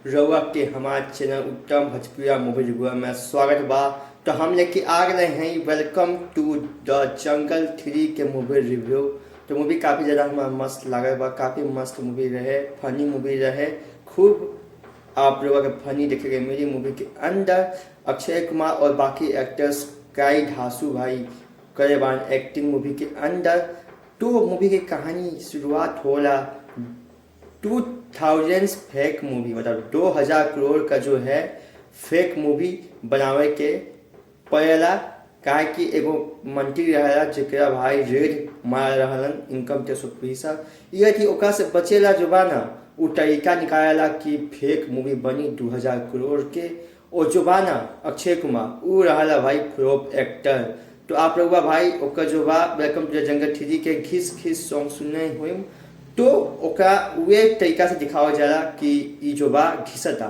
रउआ के हमारे चैनल उत्तम भोजपुरिया मूवी रिव्यू में स्वागत बा। तो हम लेके आ गए हैं वेलकम टू द जंगल 3 के मूवी रिव्यू। तो मूवी काफ़ी ज़्यादा हमारा मस्त लगा बा, काफ़ी मस्त मूवी रहे, फनी मूवी रहे, खूब आप लोगों के फनी देखेंगे मेरी मूवी के अंदर। अक्षय कुमार और बाकी एक्टर्स काई धासु भाई करे बान एक्टिंग मूवी के अंदर। तो मूवी की कहानी शुरुआत होला 2000 फेक मूवी, मतलब 2000 करोड़ का जो है फेक मूवी बनावे के पड़ेला। काहे कि एगो मंत्री रहेला जेकरा भाई रेड मार रहलन इनकम टैक्स ऑफिसर, ये थी ओकरा से बचेला जो बा ना उ तरीका निकालेला कि फेक मूवी बनी 2000 करोड़ के। और जो बा ना अक्षय कुमार उ रहला भाई फ्लॉप एक्टर। तो आप लोग भाई ओकर जो बा वेलकम टू द जंगल 3 के घिस घिस सॉन्ग सुनने हुए, तो ओकरा वे तरीका से दिखावा जाला कि ई जो बा घिसता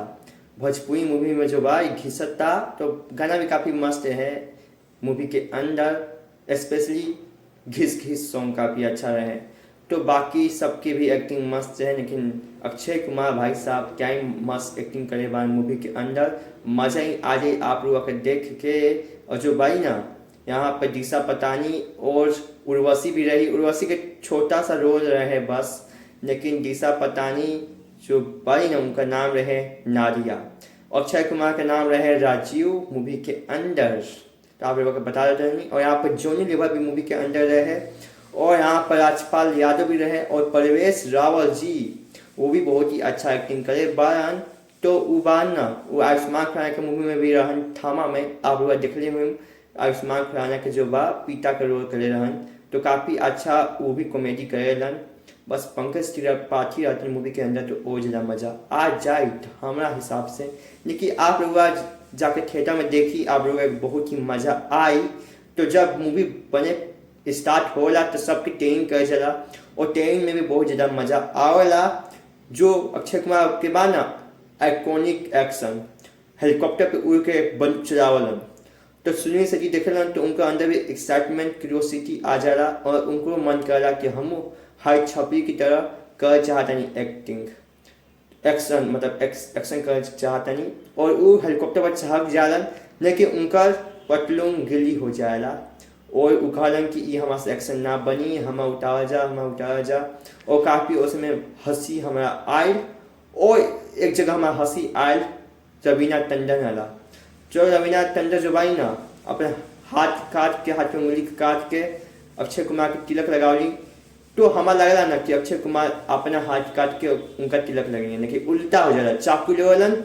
भोजपुरी मूवी में जो बा घिसता। तो गाना भी काफ़ी मस्त है मूवी के अंदर, स्पेशली घिस घिस सॉन्ग काफ़ी अच्छा रहे। तो बाकी सबकी भी एक्टिंग मस्त है, लेकिन अक्षय कुमार भाई साहब क्या ही मस्त एक्टिंग करे बार मूवी के अंदर। मज़ा ही आ जाए आप लोगों को देख के। और जो भाई ना यहाँ पर दिशा पतानी और उर्वशी भी रही, उर्वशी के छोटा सा रोल रहे बस, लेकिन दिशा पतानी जो भाई ना उनका नाम रहे नादिया, अक्षय कुमार का नाम रहे राजीव मूवी के अंदर। तो आप लोगों को बता देते हैं। और यहाँ पर जॉनी लीवर भी मूवी के अंदर रहे, और यहाँ पर राजपाल यादव भी रहे, और परवेश रावल जी वो भी बहुत ही अच्छा एक्टिंग करे बारन। तो उबान ना वो आयुष्मान खुराना के मूवी में भी रहन, थामा में आप लोग देख लिए आयुष्मान खुराना के जो बा पिता का रोल करे रहन। तो काफ़ी अच्छा वो भी कॉमेडी करे रहन। बस पंकज त्रिपाठी रहते मूवी के अंदर, तो और ज़्यादा मज़ा आ जाए हमारा हिसाब से। लेकिन आप लोग आज जाके थिएटर में देखी, आप लोगों को बहुत ही मज़ा आई। तो जब मूवी बने स्टार्ट होला तो सबकी ट्रेनिंग करे चला, और ट्रेनिंग में भी बहुत ज़्यादा मज़ा आवेला। जो अक्षय कुमार के बाद ना आइकॉनिक एक्शन हेलीकॉप्टर पे उड़ के बंद चलावलन, तो सुनील शेट्टी देखेलन तो उनका अंदर भी एक्साइटमेंट क्यूरियोसिटी आ जाला, और उनको मन करा कि हम हर छपी की तरह कर चाहता नहीं एक्टिंग एक्शन, मतलब एक्शन कर चाहता नहीं। और वो हेलीकॉप्टर पर चढ़ जालन, लेकिन उनका पतलून गिली हो जाएला, और वो कहलन कि ये हमारे से एक्शन ना बनी, हम उतारा जा। और काफ़ी उसमें हंसी हमारा आयल, और एक जगह हमारा हंसी आयल रवीना टंडन वाला। जो रवीना टंडन जो भाई ना अपने हाथ काट के, हाथ में उंगली काट के अक्षय कुमार की तिलक लगावली, तो हमारा लग रहा ना कि अक्षय कुमार अपना हाथ काट के उनका तिलक लगेंगे, लेकिन उल्टा हो जा रहा, चाकू लेवलन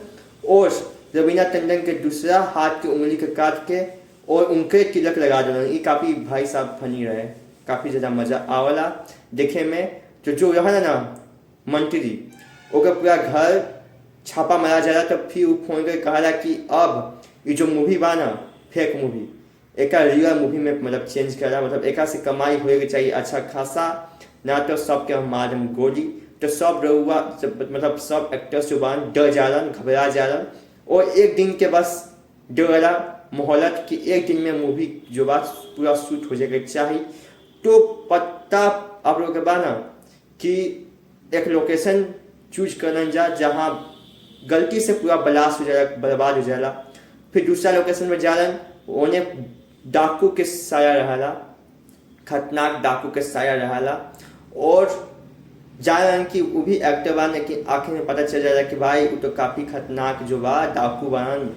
और रवीना टंडन के दूसरा हाथ की उंगली के काट के और उनके तिलक लगा देना। ये काफ़ी भाई साहब फनी रहे, काफ़ी ज़्यादा मज़ा आवला देखे में। तो जो रहा ना मंत्री ओकर पूरा घर छापा मारा जा रहा, तब फिर वो फोन कर कहा कि अब ये जो मूवी बा ना फेक मूवी एक रियल मूवी में मतलब चेंज करा, मतलब एक से कमाई होएगी चाहिए अच्छा खासा, ना तो सबके हम मारम गोली। तो सब रहुआ मतलब सब एक्टर्स जो बान डर जालन, घबरा जालन, और एक दिन के बस डरा मोहलत कि एक दिन में मूवी जो बात पूरा शूट हो जाएगा चाहिए। तो पता आप लोगों के बाना कि एक लोकेशन चूज करना जा जहाँ गलती से पूरा ब्लास्ट हो जाएगा, बर्बाद हो जाएगा। फिर दूसरा लोकेशन में जालन, उन्हें डाकू के साया रहा, खतरनाक डाकू के साया रहा, और जान कि वो भी एक्टर बन, लेकिन आखिर में पता चल जाएगा कि भाई वो तो काफ़ी खतरनाक जो बा डाकू बन,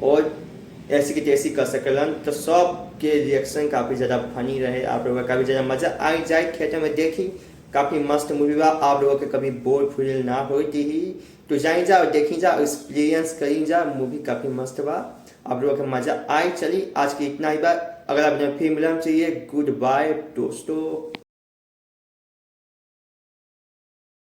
और ऐसी की तैसी कर सकलन। तो सब के रिएक्शन काफ़ी ज़्यादा फनी रहे, आप लोगों का काफ़ी ज़्यादा मज़ा आ जाए थिएटर में देखी। काफ़ी मस्त मूवी बा, आप लोगों के कभी बोर फील ना होती ही, तो जाए जा और देखी जा, एक्सपीरियंस करी जा, मूवी काफ़ी मस्त बा, आप लोगों को मज़ा आए। चलिए आज की इतना ही बात, अगर आपने फिर मिलना चाहिए। गुड बाय दोस्तों।